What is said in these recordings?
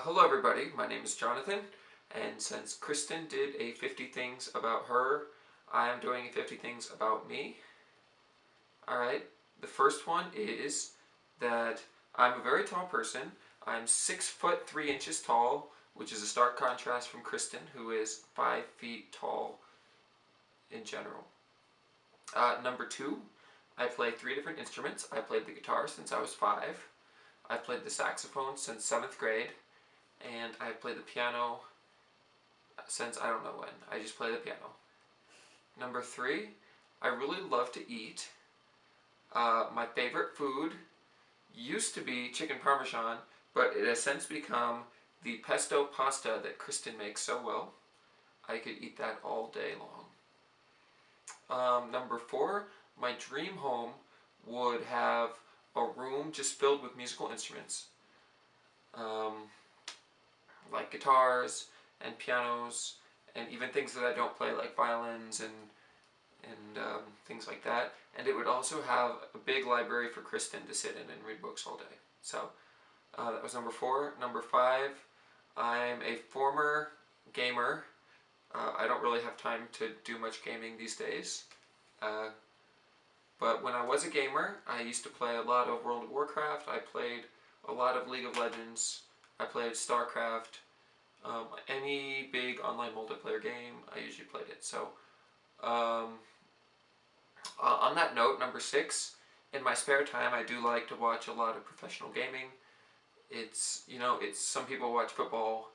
Hello everybody, my name is Jonathan, and since Kristen did a 50 things about her, I am doing a 50 things about me. Alright, the first one is that I'm a very tall person. I'm 6 foot 3 inches tall, which is a stark contrast from Kristen, who is 5 feet tall in general. Number 2, I play 3 different instruments. I played the guitar since I was 5. I've played the saxophone since 7th grade. And I've played the piano since I don't know when. I just play the piano. Number 3, I really love to eat. My favorite food used to be chicken parmesan, but it has since become the pesto pasta that Kristen makes so well. I could eat that all day long. Number 4, my dream home would have a room just filled with musical instruments. Like guitars and pianos and even things that I don't play like violins and things like that. And it would also have a big library for Kristen to sit in and read books all day. So that was number 4. Number 5, I'm a former gamer. I don't really have time to do much gaming these days. But when I was a gamer, I used to play a lot of World of Warcraft. I played a lot of League of Legends. I played StarCraft. Any big online multiplayer game, I usually played it. So, on that note, number 6, in my spare time, I do like to watch a lot of professional gaming. It's some people watch football.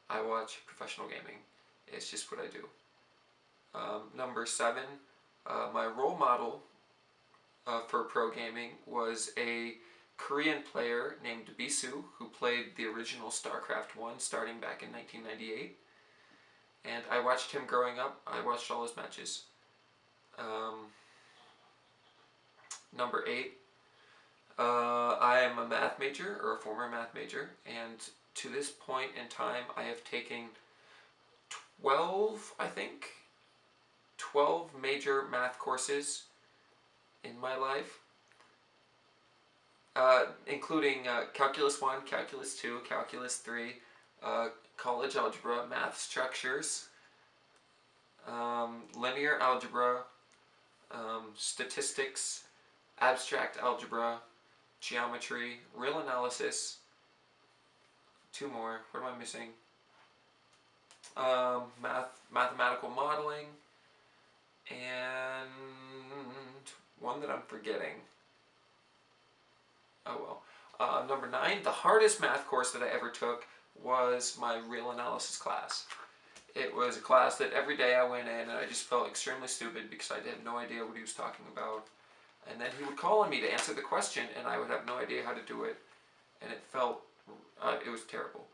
I watch professional gaming. It's just what I do. Number 7, my role model for pro gaming was a Korean player named Bisu, who played the original StarCraft 1 starting back in 1998. And I watched him growing up. I watched all his matches. Number 8, I am a math major, or a former math major, and to this point in time I have taken 12 major math courses in my life. Including Calculus 1, Calculus 2, Calculus 3, college algebra, math structures, linear algebra, statistics, abstract algebra, geometry, real analysis, 2 more, what am I missing? Mathematical modeling, and one that I'm forgetting. Oh well. Number 9, the hardest math course that I ever took was my real analysis class. It was a class that every day I went in and I just felt extremely stupid because I had no idea what he was talking about. And then he would call on me to answer the question and I would have no idea how to do it. And it was terrible.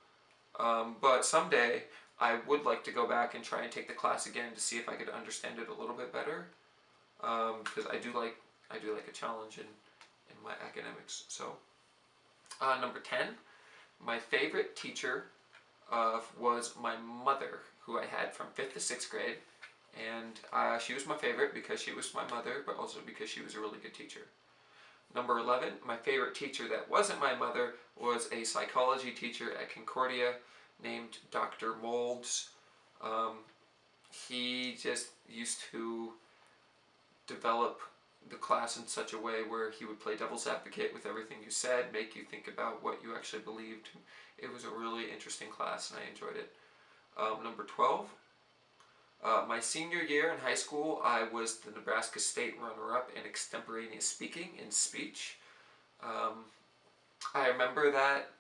But someday I would like to go back and try and take the class again to see if I could understand it a little bit better. Because I do like a challenge in my academics. So, number 10, my favorite teacher was my mother, who I had from 5th to 6th grade, and she was my favorite because she was my mother, but also because she was a really good teacher. Number 11, my favorite teacher that wasn't my mother was a psychology teacher at Concordia named Dr. Molds. He just used to develop the class in such a way where he would play devil's advocate with everything you said, make you think about what you actually believed. It was a really interesting class and I enjoyed it. Number 12, my senior year in high school, I was the Nebraska State runner-up in extemporaneous speaking in speech. I remember that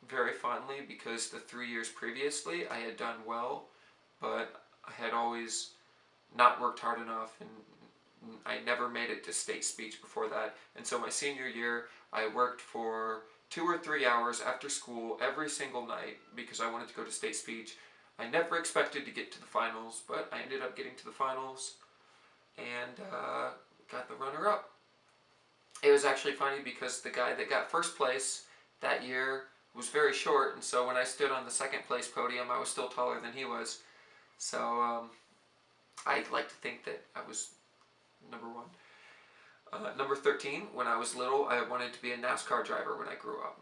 very fondly because the 3 years previously I had done well, but I had always not worked hard enough and I never made it to state speech before that. And so my senior year, I worked for 2 or 3 hours after school every single night because I wanted to go to state speech. I never expected to get to the finals, but I ended up getting to the finals and got the runner-up. It was actually funny because the guy that got first place that year was very short, and so when I stood on the second place podium, I was still taller than he was. So I'd like to think that I was number 1. Number 13, when I was little, I wanted to be a NASCAR driver when I grew up.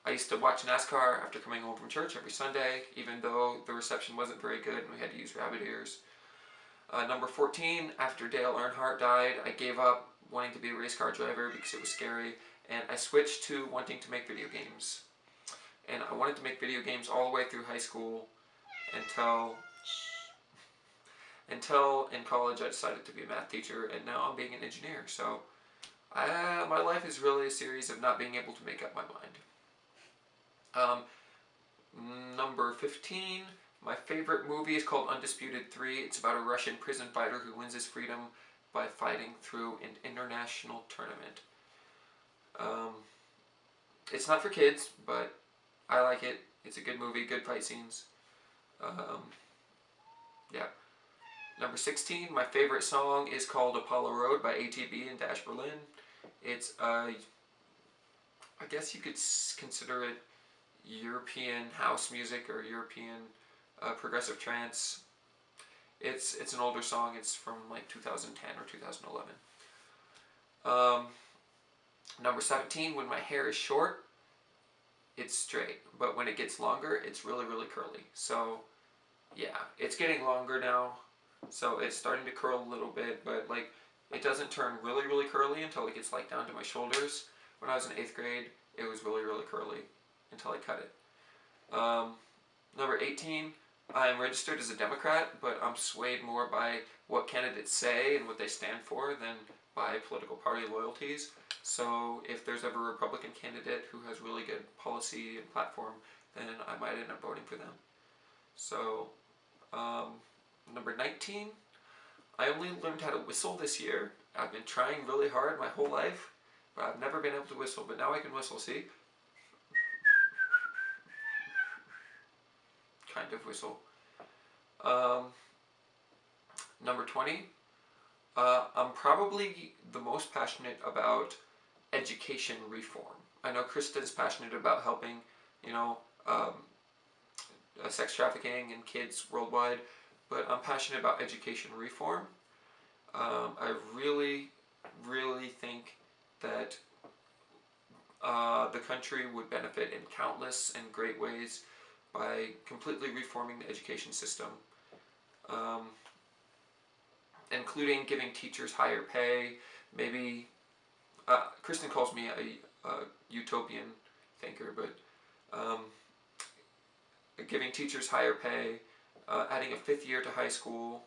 I used to watch NASCAR after coming home from church every Sunday, even though the reception wasn't very good and we had to use rabbit ears. Number 14, after Dale Earnhardt died, I gave up wanting to be a race car driver because it was scary, and I switched to wanting to make video games. And I wanted to make video games all the way through high school until in college I decided to be a math teacher, and now I'm being an engineer. So my life is really a series of not being able to make up my mind. Number 15, my favorite movie is called Undisputed 3. It's about a Russian prison fighter who wins his freedom by fighting through an international tournament. It's not for kids, but I like it. It's a good movie, good fight scenes. Yeah. Number 16, my favorite song is called Apollo Road by ATB and Dash Berlin. It's, I guess you could consider it European house music or European progressive trance. It's an older song. It's from like 2010 or 2011. Number 17, when my hair is short, it's straight, but when it gets longer, it's really, really curly. So yeah, it's getting longer now, so it's starting to curl a little bit, but like it doesn't turn really, really curly until it gets like down to my shoulders. When I was in 8th grade, it was really, really curly until I cut it. Number 18, I'm registered as a Democrat, but I'm swayed more by what candidates say and what they stand for than by political party loyalties. So if there's ever a Republican candidate who has really good policy and platform, then I might end up voting for them. So, number 19, I only learned how to whistle this year. I've been trying really hard my whole life, but I've never been able to whistle, but now I can whistle, see? Kind of whistle. Number 20, I'm probably the most passionate about education reform. I know Krysten's passionate about helping, sex trafficking and kids worldwide, but I'm passionate about education reform. I really, really think that the country would benefit in countless and great ways by completely reforming the education system, including giving teachers higher pay. Maybe Krysten calls me a utopian thinker, but giving teachers higher pay, adding a 5th year to high school,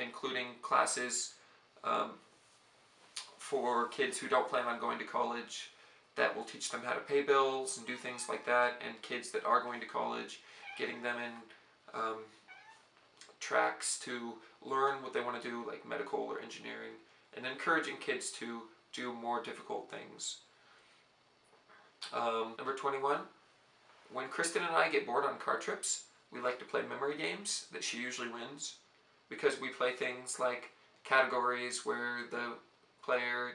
including classes for kids who don't plan on going to college that will teach them how to pay bills and do things like that, and kids that are going to college, getting them in tracks to learn what they want to do, like medical or engineering, and encouraging kids to do more difficult things. Number 21, when Krysten and I get bored on car trips, we like to play memory games that she usually wins, because we play things like categories where the player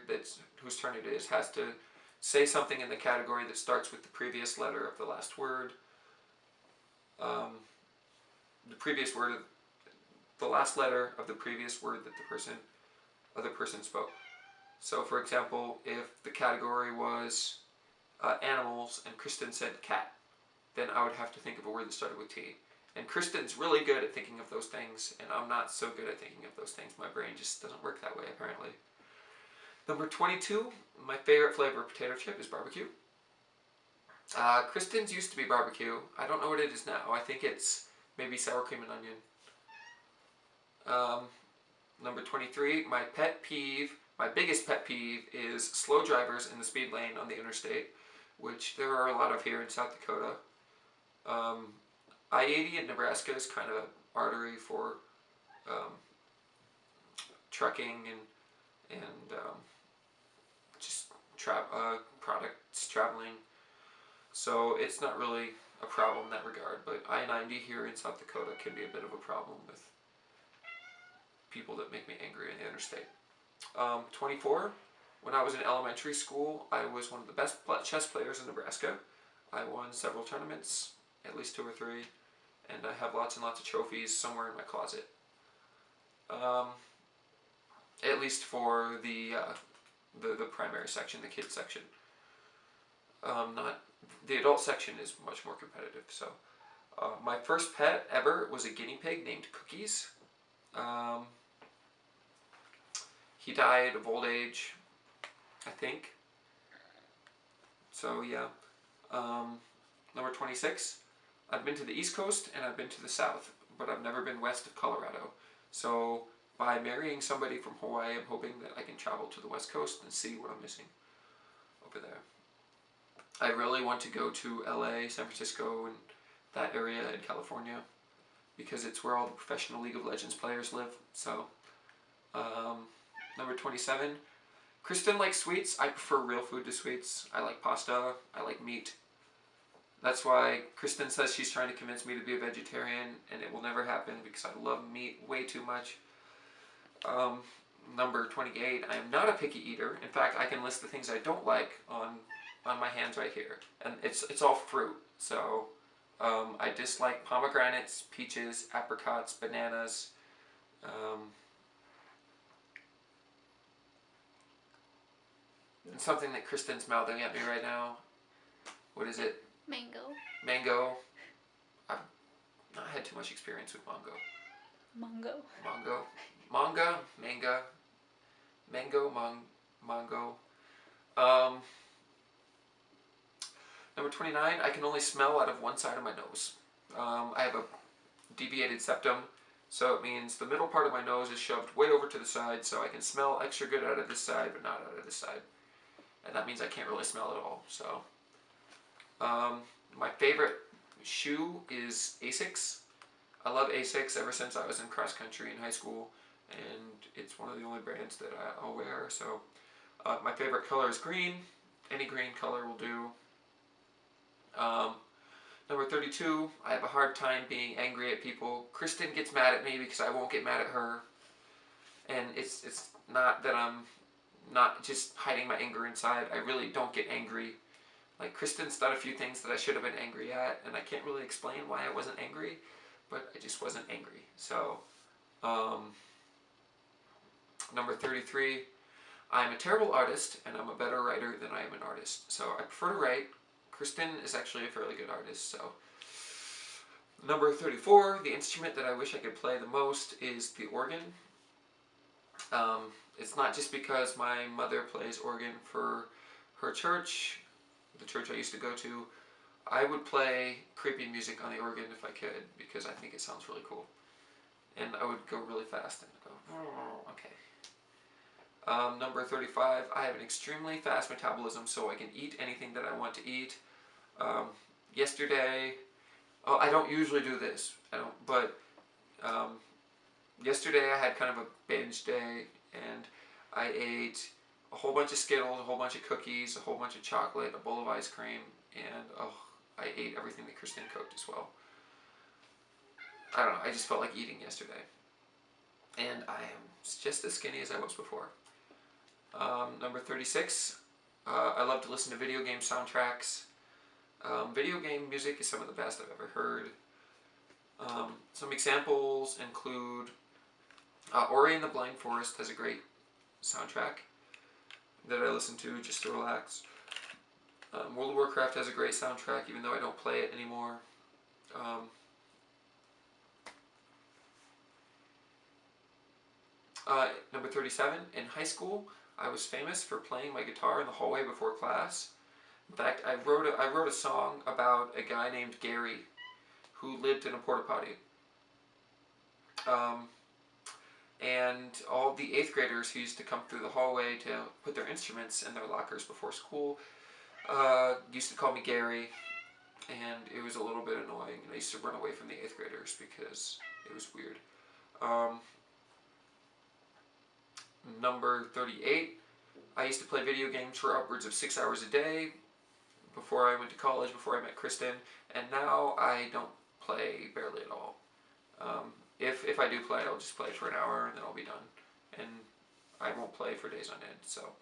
whose turn it is has to say something in the category that starts with the previous letter of the last word, the last letter of the previous word that the other person spoke. So for example, if the category was animals and Krysten said cat, then I would have to think of a word that started with T. And Krysten's really good at thinking of those things, and I'm not so good at thinking of those things. My brain just doesn't work that way, apparently. Number 22, my favorite flavor of potato chip is barbecue. Krysten's used to be barbecue. I don't know what it is now. I think it's maybe sour cream and onion. Number 23, my biggest pet peeve is slow drivers in the speed lane on the interstate, which there are a lot of here in South Dakota. I-80 in Nebraska is kind of an artery for trucking and just products traveling. So it's not really a problem in that regard, but I-90 here in South Dakota can be a bit of a problem with people that make me angry in the interstate. 24, when I was in elementary school, I was one of the best chess players in Nebraska. I won several tournaments, at least 2 or 3, and I have lots and lots of trophies somewhere in my closet. At least for the primary section, the kids section. Not the adult section is much more competitive. So my first pet ever was a guinea pig named Cookies. Um, he died of old age, I think. So yeah. Number 26. I've been to the East Coast and I've been to the South, but I've never been west of Colorado. So by marrying somebody from Hawaii, I'm hoping that I can travel to the West Coast and see what I'm missing over there. I really want to go to LA, San Francisco, and that area in California because it's where all the professional League of Legends players live. So, number 27. Krysten likes sweets. I prefer real food to sweets. I like pasta. I like meat. That's why Krysten says she's trying to convince me to be a vegetarian, and it will never happen because I love meat way too much. Number 28, I am not a picky eater. In fact, I can list the things I don't like on my hands right here. And it's all fruit. So I dislike pomegranates, peaches, apricots, bananas. And something that Krysten's mouthing at me right now. What is it? Mango. Mango. I've not had too much experience with mango. Mango. Mango. Manga. Manga. Mango. Mango. Number 29. I can only smell out of one side of my nose. I have a deviated septum, so it means the middle part of my nose is shoved way over to the side, so I can smell extra good out of this side, but not out of this side. And that means I can't really smell at all. So, my favorite shoe is Asics. I love Asics ever since I was in cross country in high school, and it's one of the only brands that I'll wear. So, my favorite color is green. Any green color will do. Number 32, I have a hard time being angry at people. Krysten gets mad at me because I won't get mad at her. And it's not that I'm not just hiding my anger inside. I really don't get angry. Like, Krysten's done a few things that I should have been angry at, and I can't really explain why I wasn't angry, but I just wasn't angry. So, number 33, I'm a terrible artist, and I'm a better writer than I am an artist. So I prefer to write. Krysten is actually a fairly good artist, so. Number 34, the instrument that I wish I could play the most is the organ. It's not just because my mother plays organ for her church, the church I used to go to. I would play creepy music on the organ if I could, because I think it sounds really cool. And I would go really fast and go, oh, okay. Number 35, I have an extremely fast metabolism, so I can eat anything that I want to eat. Yesterday, I don't usually do this, yesterday I had kind of a binge day, and I ate a whole bunch of Skittles, a whole bunch of cookies, a whole bunch of chocolate, a bowl of ice cream, and I ate everything that Krysten cooked as well. I don't know, I just felt like eating yesterday. And I am just as skinny as I was before. Number 36, I love to listen to video game soundtracks. Video game music is some of the best I've ever heard. Some examples include Ori and the Blind Forest has a great soundtrack that I listen to just to relax. World of Warcraft has a great soundtrack, even though I don't play it anymore. Number 37, in high school, I was famous for playing my guitar in the hallway before class. In fact, I wrote a song about a guy named Gary who lived in a porta potty. And all the 8th graders who used to come through the hallway to put their instruments in their lockers before school used to call me Gary, and it was a little bit annoying. And I used to run away from the 8th graders because it was weird. Number 38, I used to play video games for upwards of 6 hours a day before I went to college, before I met Krysten, and now I don't play barely at all. If I do play, I'll just play for an hour and then I'll be done. And I won't play for days on end, so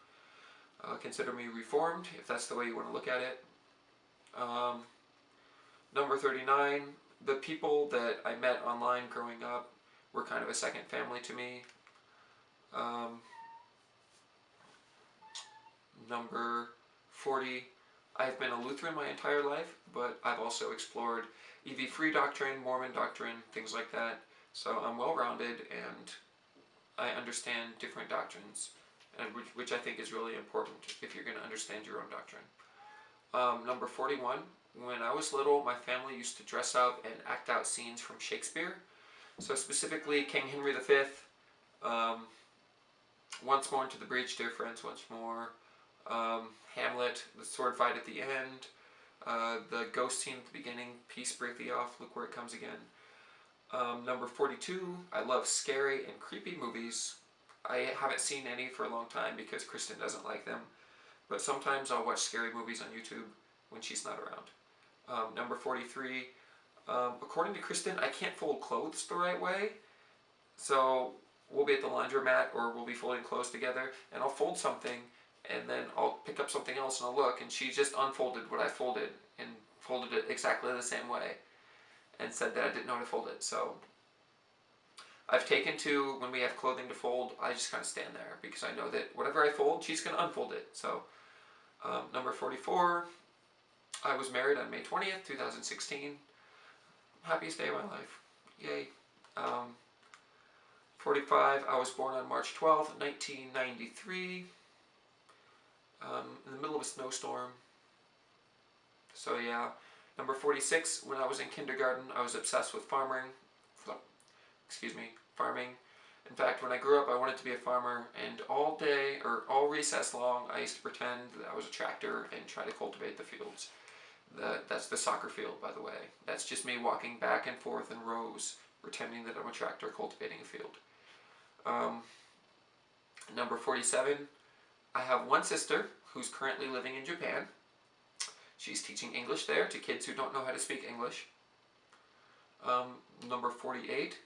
consider me reformed if that's the way you want to look at it. Number 39, the people that I met online growing up were kind of a second family to me. Number 40, I've been a Lutheran my entire life, but I've also explored EV-free doctrine, Mormon doctrine, things like that. So I'm well-rounded and I understand different doctrines, and which I think is really important if you're going to understand your own doctrine. Number 41, when I was little, my family used to dress up and act out scenes from Shakespeare. So specifically King Henry V, Once More into the Breach, Dear Friends, Once More, Hamlet, the sword fight at the end, the ghost scene at the beginning, Peace break thee off, look where it comes again. Number 42, I love scary and creepy movies. I haven't seen any for a long time because Krysten doesn't like them, but sometimes I'll watch scary movies on YouTube when she's not around. Number 43, according to Krysten, I can't fold clothes the right way, so we'll be at the laundromat or we'll be folding clothes together, and I'll fold something, and then I'll pick up something else and I'll look, and she just unfolded what I folded and folded it exactly the same way and said that I didn't know how to fold it. So I've taken to, when we have clothing to fold, I just kind of stand there because I know that whatever I fold, she's going to unfold it. So number 44, I was married on May 20th, 2016. Happiest day of my life. Yay. 45, I was born on March 12th, 1993. In the middle of a snowstorm. So yeah. Number 46, when I was in kindergarten, I was obsessed with farming. In fact, when I grew up, I wanted to be a farmer, and all day, or all recess long, I used to pretend that I was a tractor and try to cultivate the fields. That's the soccer field, by the way. That's just me walking back and forth in rows, pretending that I'm a tractor cultivating a field. Number 47, I have one sister who's currently living in Japan. She's teaching English there to kids who don't know how to speak English. Number 48,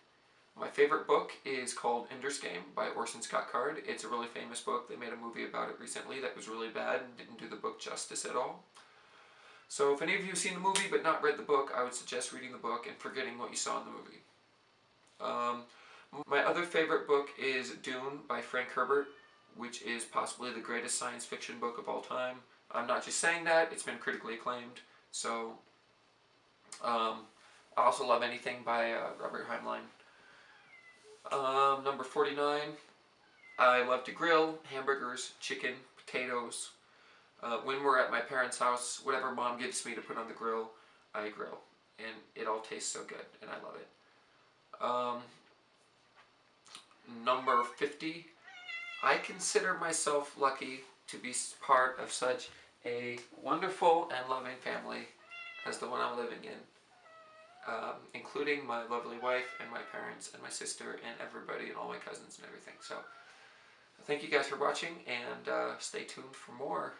my favorite book is called Ender's Game by Orson Scott Card. It's a really famous book. They made a movie about it recently that was really bad and didn't do the book justice at all. So if any of you have seen the movie but not read the book, I would suggest reading the book and forgetting what you saw in the movie. My other favorite book is Dune by Frank Herbert, which is possibly the greatest science fiction book of all time. I'm not just saying that, it's been critically acclaimed. So, I also love anything by Robert Heinlein. Number 49, I love to grill, hamburgers, chicken, potatoes. When we're at my parents' house, whatever mom gives me to put on the grill, I grill. And it all tastes so good, and I love it. Number 50, I consider myself lucky to be part of such a wonderful and loving family as the one I'm living in, including my lovely wife and my parents and my sister and everybody and all my cousins and everything. So thank you guys for watching, and stay tuned for more.